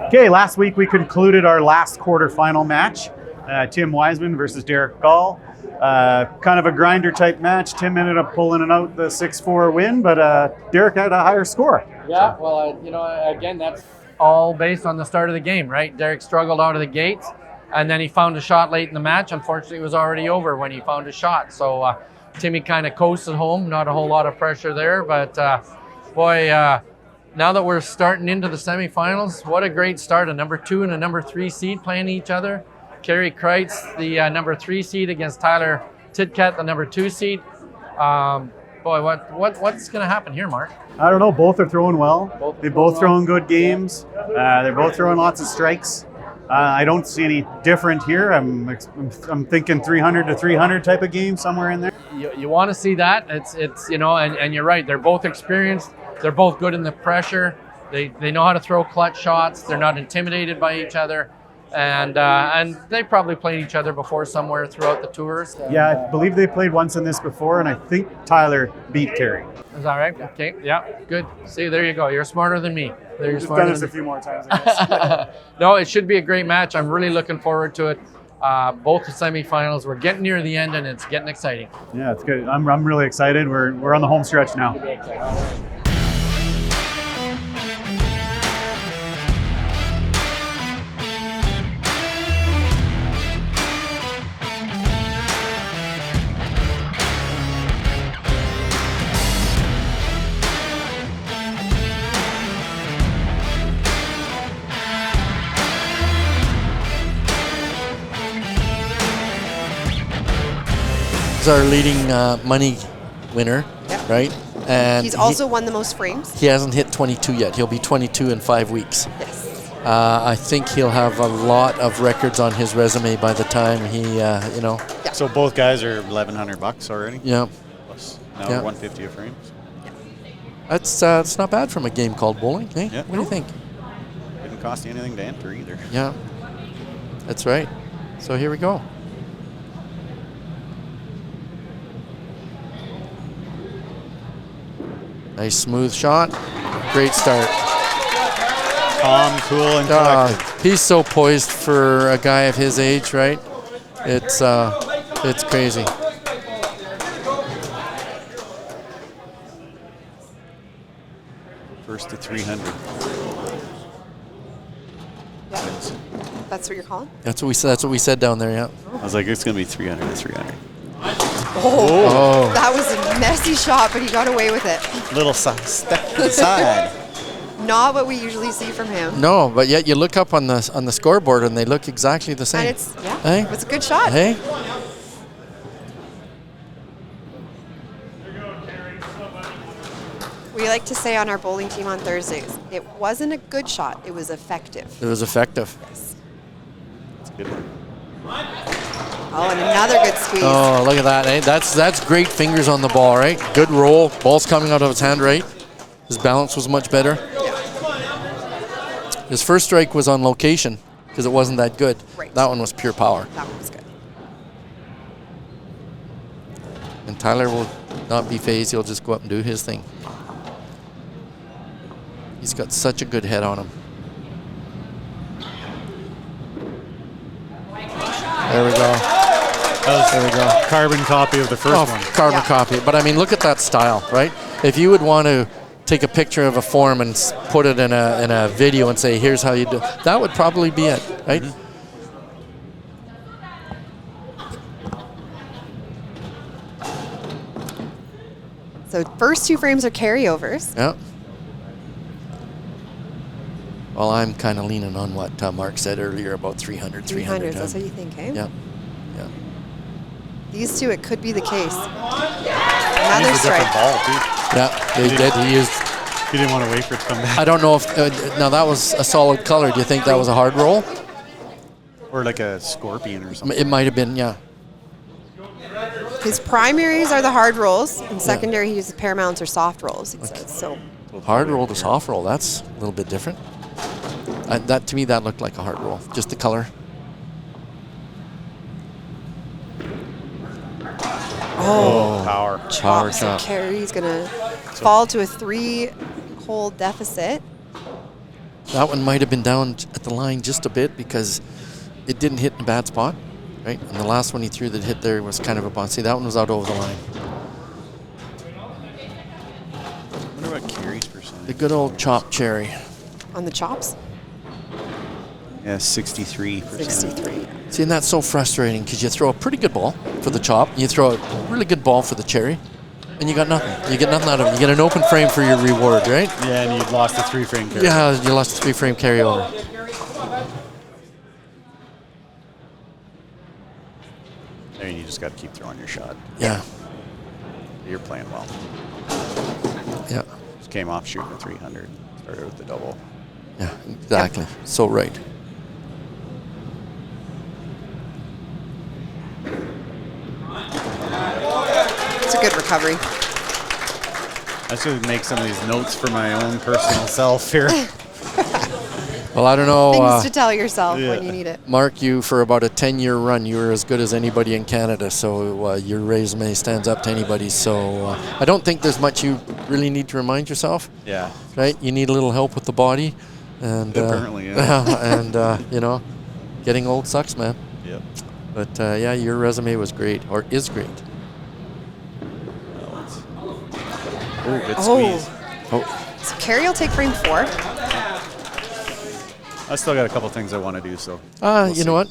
Okay, last week we concluded our last quarterfinal match. Tim Wiseman versus Derek Gall. Kind of a grinder type match. Tim ended up pulling it out the 6-4 win, but Derek had a higher score. Yeah, well, again, that's all based on the start of the game, right? Derek struggled out of the gates, and then he found a shot late in the match. Unfortunately, it was already over when he found a shot. So Timmy kind of coasted home. Not a whole lot of pressure there, but boy, now that we're starting into the semifinals, what a great start. A number 2 and a number 3 seed playing each other. Karie Kreutz, the number 3 seed against Tytgat, the number 2 seed. Boy, what's going to happen here, Mark? I don't know. Both are throwing well. They both throwing good games. They're both throwing lots of strikes. I don't see any different here. I'm thinking 300 to 300 type of game somewhere in there. You want to see that? It's and you're right. They're both experienced. They're both good in the pressure. They know how to throw clutch shots. They're not intimidated by each other. And they probably played each other before somewhere throughout the tours. Yeah, I believe they played once in this before, and I think Tyler beat Karie. Is that right? Okay, yeah, good. See, there you go. You're smarter than me. We've done this a few more times, I guess. No, it should be a great match. I'm really looking forward to it. Both the semifinals. We're getting near the end, and it's getting exciting. Yeah, it's good. I'm really excited. We're on the home stretch now. Our leading money winner, right? And he's also won the most frames. He hasn't hit 22 yet. He'll be 22 in 5 weeks. Yes. I think he'll have a lot of records on his resume by the time he, Yeah. So both guys are $1,100 already. Yeah. Plus now $150 a frame. Yeah. That's not bad from a game called bowling. Hey, Yeah. what do you think? Didn't cost you anything to enter either. Yeah, that's right. So here we go. Nice smooth shot. Great start. Calm, cool, and collected. He's so poised for a guy of his age, right? It's crazy. First to 300. That's what you're calling? That's what we said down there, yeah. I was like, it's going to be 300 to 300. Oh, that was a messy shot, but he got away with it. Little step to the side. Not what we usually see from him. No, but yet you look up on the scoreboard and they look exactly the same. And it was a good shot. Hey. We like to say on our bowling team on Thursdays, it wasn't a good shot, it was effective. It was effective. Yes. That's a good one. Oh, and another good squeeze. Oh, look at that. Eh? That's great fingers on the ball, right? Good roll. Ball's coming out of his hand right. His balance was much better. Yeah. His first strike was on location because it wasn't that good. Right. That one was pure power. That one was good. And Tyler will not be phased. He'll just go up and do his thing. He's got such a good head on him. There we go. There we go. Carbon copy of the first one. Carbon copy. But I mean, look at that style, right? If you would want to take a picture of a form and put it in a video and say, here's how you do, that would probably be it, right? Mm-hmm. So first 2 frames are carryovers. Yeah. Well, I'm kind of leaning on what Mark said earlier about 300. That's what you think, eh? Yeah. These 2, it could be the case. Another strike. Ball, too. Yeah, they did. He didn't want to wait for it to come back. I don't know if, now that was a solid color. Do you think that was a hard roll? Or like a scorpion or something. It might have been, yeah. His primaries are the hard rolls, and secondary he uses paramounts or soft rolls, he says. So hard roll to soft roll, that's a little bit different. That to me, that looked like a hard roll, just the color. Oh, power. Power so shot. Karie's going to fall to a 3-hole deficit. That one might have been down at the line just a bit because it didn't hit in a bad spot, right? And the last one he threw that hit there was kind of a bounce. See, that one was out over the line. I wonder what Karie's percentage. The good old chopped cherry. On the chops? Yeah, 63%. 63. See, and that's so frustrating because you throw a pretty good ball for the chop, and you throw a really good ball for the cherry, and you got nothing. You get nothing out of it. You get an open frame for your reward, right? Yeah, and you lost the 3-frame carry. Yeah, you lost the 3-frame carryover. I mean, you just got to keep throwing your shot. Yeah. You're playing well. Yeah. Just came off shooting a 300. Started with the double. Yeah, exactly. So right. It's a good recovery. I should make some of these notes for my own personal self here. Well, I don't know. Things to tell yourself yeah. when you need it. Mark, you for about a 10-year run, you were as good as anybody in Canada, so your resume stands up to anybody. So I don't think there's much you really need to remind yourself. Yeah. Right? You need a little help with the body, and Apparently, yeah. and you know, getting old sucks, man. Yep. But yeah, your resume was great, or is great. Oh, good Oh. squeeze. Oh, So Karie will take frame 4. I still got a couple things I want to do, so. we'll you see. know what?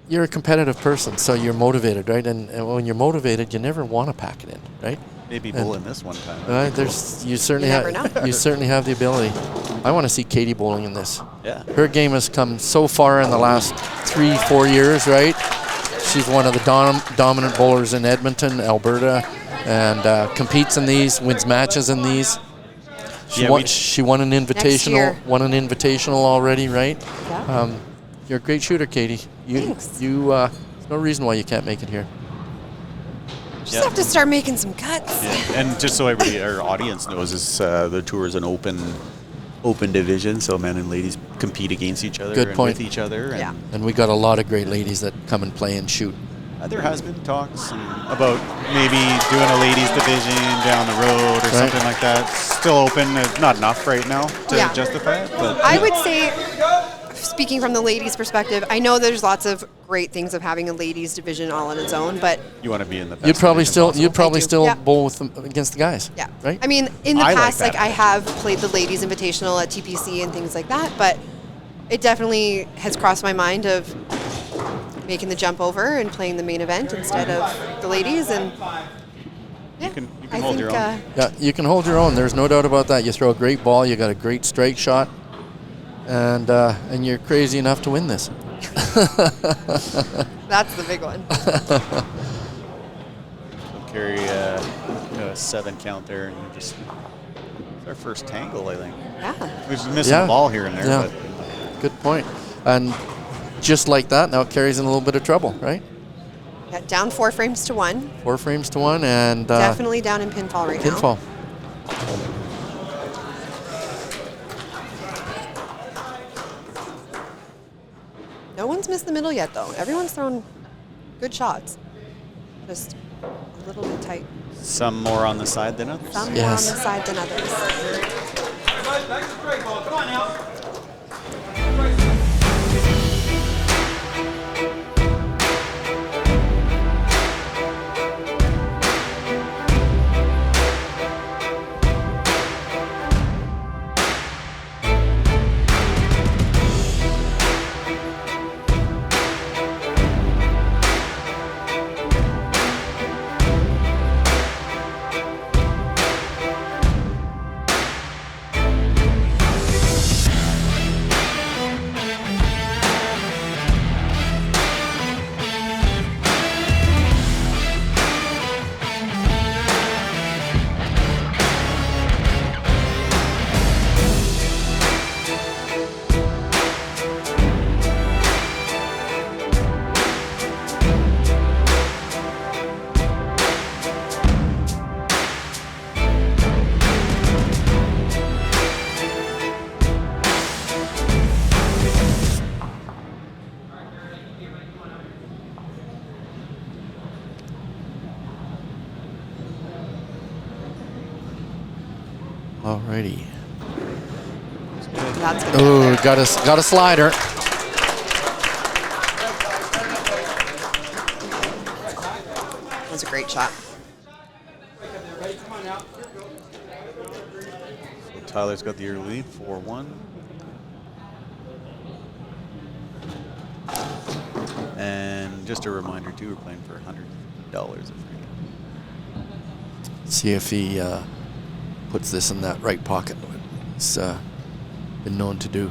You're a competitive person, so you're motivated, right? And when you're motivated, you never want to pack it in, right? Maybe bowl in this one time. You certainly You never know. have. You certainly have the ability. I want to see Katie bowling in this. Yeah. Her game has come so far in the last 3-4 years, right? She's one of the dominant bowlers in Edmonton, Alberta, and competes in these, wins matches in these. She won an invitational. year. Won an invitational already, right? Yeah. You're a great shooter, Katie. Thanks. There's no reason why you can't make it here. Just have to start making some cuts. Yeah. And just so everybody, our audience knows, is the tour is an open division, so men and ladies compete against each other Good and point. with each other. And Yeah. And we got a lot of great ladies that come and play and shoot. There has been talks about maybe doing a ladies division down the road or something like that. Still open, not enough right now to Yeah. justify it. But I would say, speaking from the ladies' perspective, I know there's lots of great things of having a ladies' division all on its own, but you want to be in the best You'd probably division possible. Yeah. bowl with them against the guys. yeah. Right? I mean, in the I like past, that. I have played the ladies' invitational at TPC and things like that, but it definitely has crossed my mind of making the jump over and playing the main event instead of the ladies, and yeah, can I hold think your own. Yeah, you can hold your own. There's no doubt about that. You throw a great ball. You got a great strike shot, and you're crazy enough to win this. that's the big one. Carry a 7 count there, and just it's our first tangle, I think. Yeah. We've been missing a ball here and there, Yeah. but Good point. And just like that, now Carrie's in a little bit of trouble, right? Yeah, down 4 frames to 1. 4 frames to 1, and Definitely down in pinfall right now. pinfall. No one's missed the middle yet, though. Everyone's thrown good shots. Just a little bit tight. some more on the side than others. Some Yes. more on the side than others. Come on now. Alrighty. that's going to Ooh, got a slider. That was a great shot. So Tyler's got the early lead, 4-1. And just a reminder too, we're playing for $100 a free. See if he puts this in that right pocket. He's been known to do.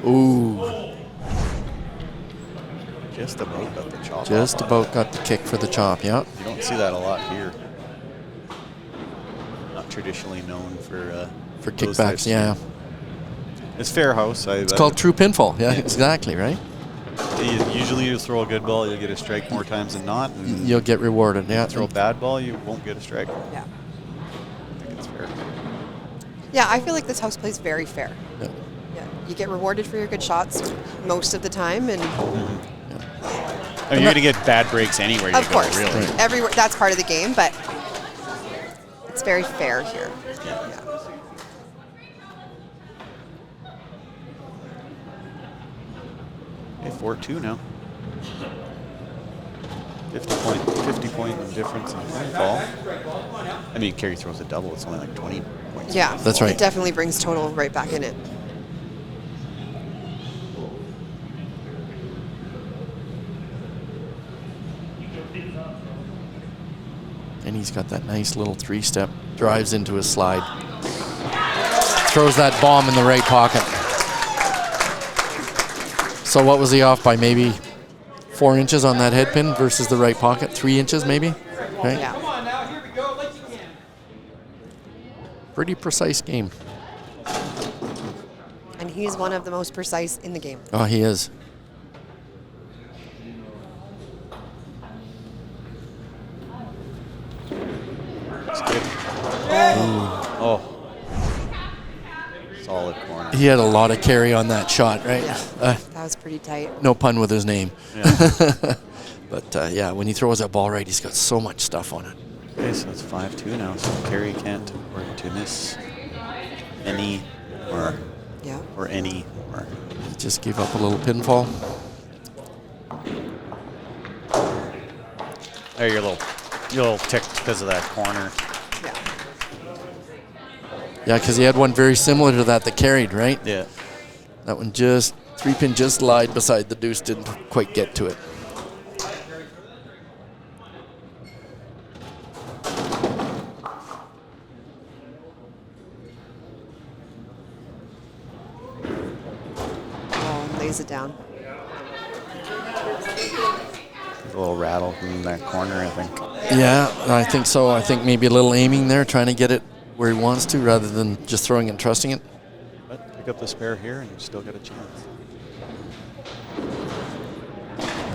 Ooh. Just about got the chop. Just about got the kick for the chop, yeah. You don't see that a lot here. Not traditionally known for those types. kickbacks, yeah. It's fair house. It's called true pinfall. Yeah, exactly, right? Usually you throw a good ball, you'll get a strike more times than not. And You'll get rewarded, yeah. throw a bad ball, you won't get a strike. Yeah. I think it's fair. Yeah, I feel like this house plays very fair. Yeah. Yeah. You get rewarded for your good shots most of the time, and I mean, you're going to get bad breaks anywhere you of go, course, really. everywhere, that's part of the game, but it's very fair here. Yeah. Okay, 4-2 now. 50 point difference in pinfall. I mean, Karie throws a double, it's only like 20 points. Yeah, That's right. It definitely brings total right back in it. And he's got that nice little three-step, drives into his slide. Throws that bomb in the right pocket. So what was he off by? Maybe 4 inches on that head pin versus the right pocket? 3 inches maybe? Right? Yeah. Pretty precise game. And he's one of the most precise in the game. Oh, he is. It's good. Oh. Solid corner. He had a lot of carry on that shot, right? Yeah. That was pretty tight. No pun with his name. Yeah. But yeah, when he throws that ball right, he's got so much stuff on it. Okay, so it's 5-2 now. So Karie can't afford to miss any or Yeah. any more. He just gave up a little pinfall. There, you're a little ticked because of that corner. Yeah. Yeah, because he had one very similar to that carried, right? Yeah. That one just, 3-pin just lied beside the deuce, didn't quite get to it. Oh, lays it down. A little rattle from that corner, I think. Yeah, I think so. I think maybe a little aiming there, trying to get it where he wants to rather than just throwing it and trusting it. But pick up the spare here and you still got a chance.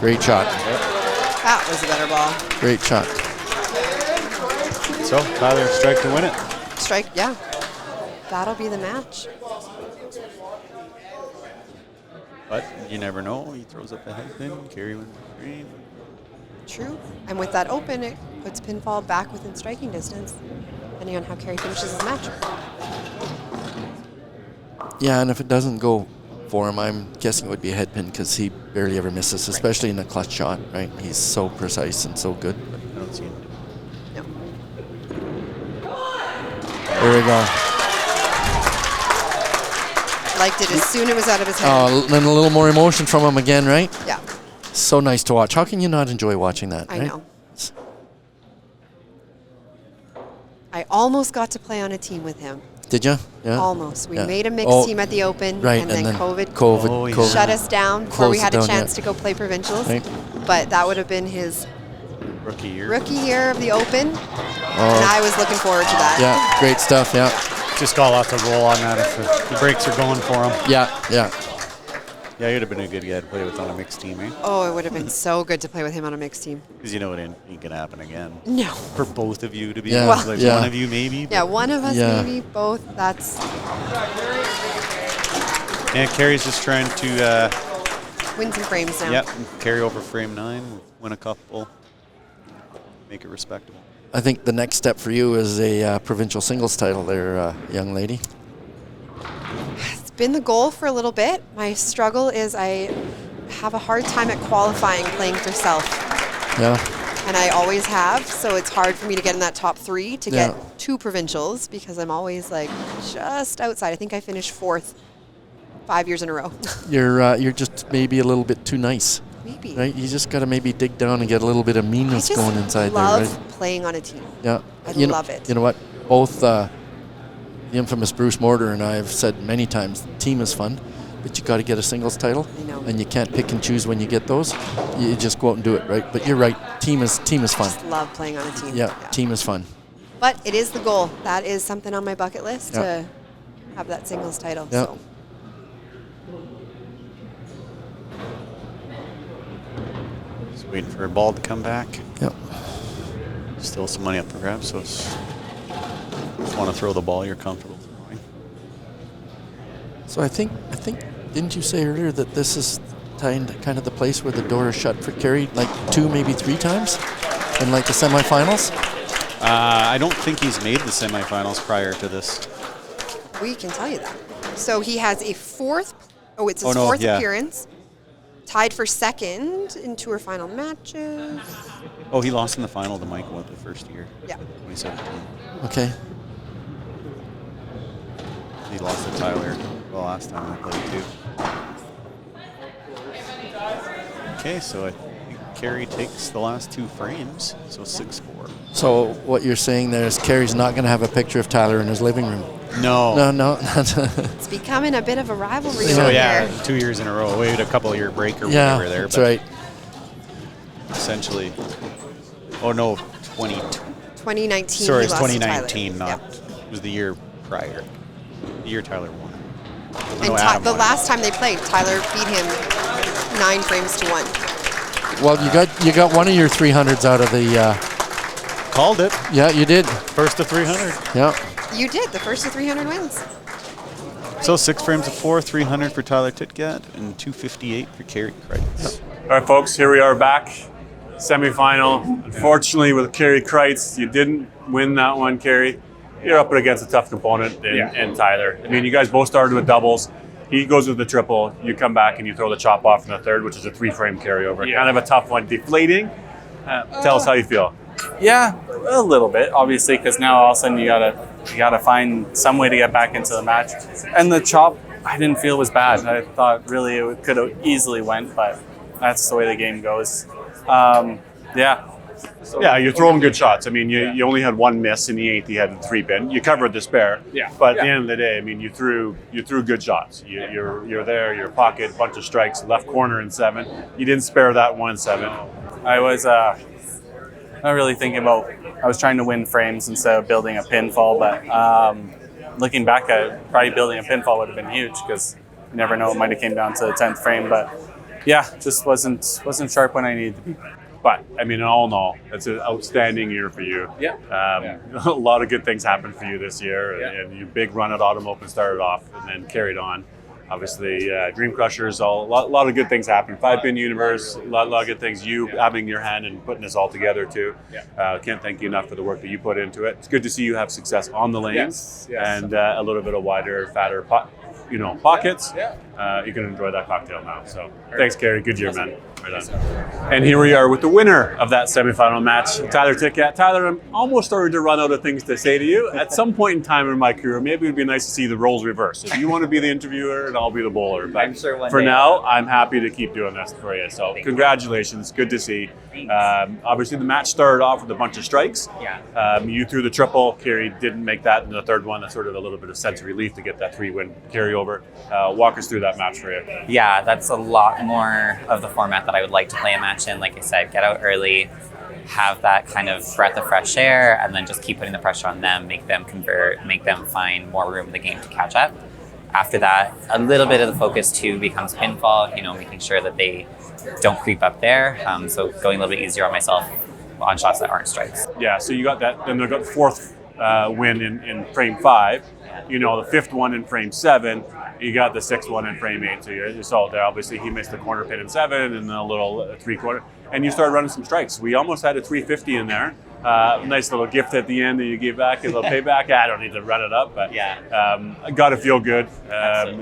Great shot. That was a better ball. Great shot. So, Tyler, strike to win it. Strike, yeah. That'll be the match. But you never know. He throws up the head pin. Karie wins the green. True. And with that open, it puts pinfall back within striking distance, depending on how Karie finishes his match. Yeah, and if it doesn't go for him, I'm guessing it would be a head pin because he barely ever misses, especially in a clutch shot, right? He's so precise and so good. I don't see it. No. There we go. Liked it as soon as it was out of his hand. Oh, and a little more emotion from him again, right? Yeah. So nice to watch. How can you not enjoy watching that, I right? know. I almost got to play on a team with him. Did you? Yeah. Almost. We Yeah. made a mixed Oh, team at the Open, right, and then COVID Oh, yeah. shut us down before we Closed had it a down, chance yeah. to go play provincials. Right. But that would have been his Rookie year. rookie year of the Open, and Oh, I was looking forward to that. yeah, great stuff, yeah. Just got lots of roll on that if the breaks are going for him. Yeah, yeah. Yeah, he would have been a good guy to play with on a mixed team, eh? Oh, it would have been so good to play with him on a mixed team. Because you know it ain't gonna happen again. No. For both of you to be Yeah, honest, like yeah. one of you maybe. Yeah, one of us Yeah. maybe, both. That's And Karie's just trying to win some frames now. carry over frame 9, win a couple, make it respectable. I think the next step for you is a provincial singles title there, young lady. It's been the goal for a little bit. My struggle is I have a hard time at qualifying playing for self. Yeah. And I always have, so it's hard for me to get in that top 3 to get 2 provincials because I'm always like just outside. I think I finished 4th 5 years in a row. You're just maybe a little bit too nice. Maybe. Right? You just got to maybe dig down and get a little bit of meanness going inside there, right? I love playing on a team. Yeah. I love it. You know what? Both the infamous Bruce Mortar and I have said many times, team is fun, but you got to get a singles title. I know. And you can't pick and choose when you get those. You just go out and do it, right? But you're right. Team is fun. I just love playing on a team. Yeah, team is fun. But it is the goal. That is something on my bucket list to have that singles title. Yeah. So. Just waiting for a ball to come back. Yep. Still some money up for grabs, so just want to throw the ball you're comfortable throwing. So I think, didn't you say earlier that this is kind of the place where the door is shut for Karie, like 2, maybe 3 times in like the semifinals? I don't think he's made the semifinals prior to this. We can tell you that. So he has a 4th, it's his 4th appearance, tied for 2nd in tour final matches. Oh, he lost in the final to Michael the first year. Yeah. 2017. Okay. He lost to Tyler the last time I played too. Okay, so I think Karie takes the last 2 frames, so 6-4. So what you're saying there is Karie's not going to have a picture of Tyler in his living room. No. No. It's becoming a bit of a rivalry So over yeah, here. 2 years in a row. We had a couple-year break or Yeah, whatever there. that's but right. Essentially. Oh no, 2019. Sorry, he it's lost to 2019, Tyler. not. It was the year prior. The year Tyler won. And the last time they played, Tyler beat him 9 frames to 1. Well, you got one of your 300s out of the. Called it. Yeah, you did. First to 300. Yeah. You did, the first of 300 wins. So 6 frames of 4, 300 for Tyler Tytgat, and 258 for Karie Kreutz. All right, folks, here we are back. Semifinal. Unfortunately, with Karie Kreutz, you didn't win that one, Karie. You're up against a tough component in Tyler. I mean, you guys both started with doubles. He goes with the triple. You come back and you throw the chop off in the third, which is a 3-frame carryover. Yeah. Kind of a tough one. Deflating. Tell us how you feel. Yeah, a little bit, obviously, because now all of a sudden you gotta find some way to get back into the match. And the chop, I didn't feel was bad. I thought really it could have easily went, but that's the way the game goes. Yeah, you're throwing good shots. I mean, you only had 1 miss in the 8th. You had a 3-pin. You covered the spare. Yeah. But at the end of the day, I mean, you threw good shots. You're there. Your pocket, bunch of strikes, left corner in 7. You didn't spare that one in 7. I was not really thinking about. I was trying to win frames instead of building a pinfall, but looking back at it, probably building a pinfall would have been huge because you never know, it might have came down to the 10th frame. But yeah, just wasn't sharp when I needed to be. But, I mean, all in all, it's an outstanding year for you. Yeah. A lot of good things happened for you this year. Yeah. And your big run at Autumn Open started off and then carried on. Obviously, Dream Crushers, a lot of good things happened. 5-pin universe, a lot of good things. You having your hand and putting this all together, too. Yeah. Can't thank you enough for the work that you put into it. It's good to see you have success on the lanes. Yes. And a little bit of wider, fatter pockets. Yeah. You can enjoy that cocktail now. So thanks, Karie. Good year, man. Right on. And here we are with the winner of that semifinal match, Tyler Tytgat. Tyler, I'm almost starting to run out of things to say to you. At some point in time in my career, maybe it would be nice to see the roles reversed. If you want to be the interviewer and I'll be the bowler. But I'm sure one for day now, I'm happy to keep doing this for you. So congratulations. Good to see. Obviously, the match started off with a bunch of strikes. Yeah. You threw the triple. Karie didn't make that in the third one. That's sort of a little bit of sense of relief to get that 3-win carryover. Walk us through that match for you. Yeah, that's a lot more of the format that I would like to play a match in. Like I said, get out early, have that kind of breath of fresh air, and then just keep putting the pressure on them, make them convert, make them find more room in the game to catch up. After that, a little bit of the focus too becomes pinfall, making sure that they don't creep up there. So going a little bit easier on myself on shots that aren't strikes. Yeah, so you got that. Then they got the 4th win in frame 5. The 5th one in frame 7. You got the 6th one in frame 8. So you saw it there. Obviously, he missed the corner pin in 7 and then a little 3-quarter. And you started running some strikes. We almost had a 350 in there. Nice little gift at the end that you gave back, a little payback. I don't need to run it up, but I got to feel good.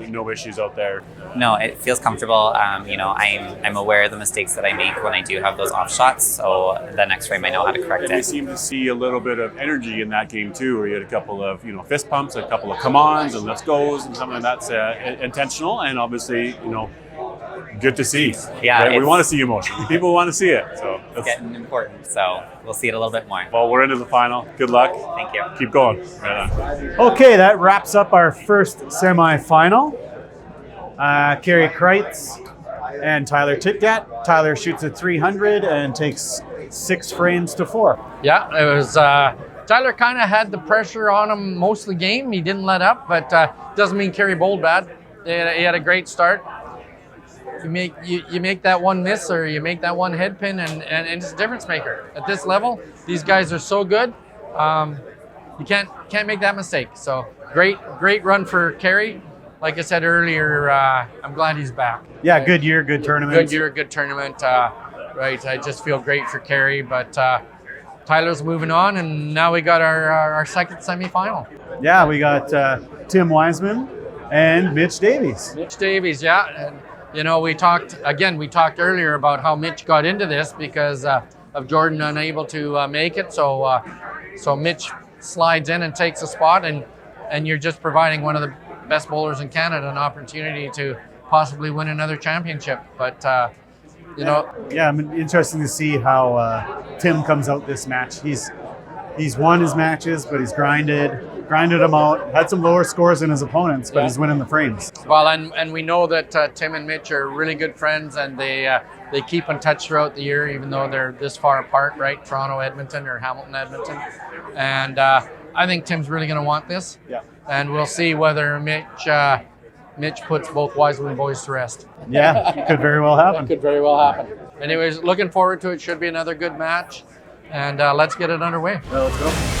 No issues out there. No, it feels comfortable. I'm aware of the mistakes that I make when I do have those off shots, so the next frame I know how to correct And we it. seem to see a little bit of energy in that game too, where you had a couple of fist pumps, a couple of come-ons and let's goes, and something that's intentional, and obviously good to see. Yeah, right? We want to see emotion. People want to see it, so It's getting important, so we'll see it a little bit more. Well, we're into the final. Good luck. Thank you. Keep going. Right on. Okay, that wraps up our first semifinal. Karie Kreutz and Tyler Tytgat. Tyler shoots at 300 and takes 6 frames to 4. Yeah, it was. Tyler kind of had the pressure on him most of the game. He didn't let up, but doesn't mean Karie bowled bad. He had a great start. You make that one miss or you make that one head pin, and it's a difference maker. At this level, these guys are so good. You can't make that mistake. So great run for Karie. Like I said earlier, I'm glad he's back. Yeah, good year, good tournament. Good year, good tournament. Right, I just feel great for Karie, but Tyler's moving on, and now we got our second semifinal. Yeah, we got Tim Wiseman and Mitch Davies. Mitch Davies, yeah. And, we talked earlier about how Mitch got into this because of Jordan unable to make it. So Mitch slides in and takes a spot, and you're just providing one of the best bowlers in Canada an opportunity to possibly win another championship. But, Yeah, I'm interested to see how Tim comes out this match. He's won his matches, but he's grinded them out. Had some lower scores than his opponents, but he's winning the frames. Well, and we know that Tim and Mitch are really good friends, and they keep in touch throughout the year, even though they're this far apart, right? Toronto, Edmonton, or Hamilton, Edmonton. And I think Tim's really going to want this. Yeah. And we'll see whether Mitch puts both Wiseman boys to rest. Yeah, could very well happen. Could very well happen. Anyways, looking forward to it. Should be another good match. And let's get it underway. Well, let's go.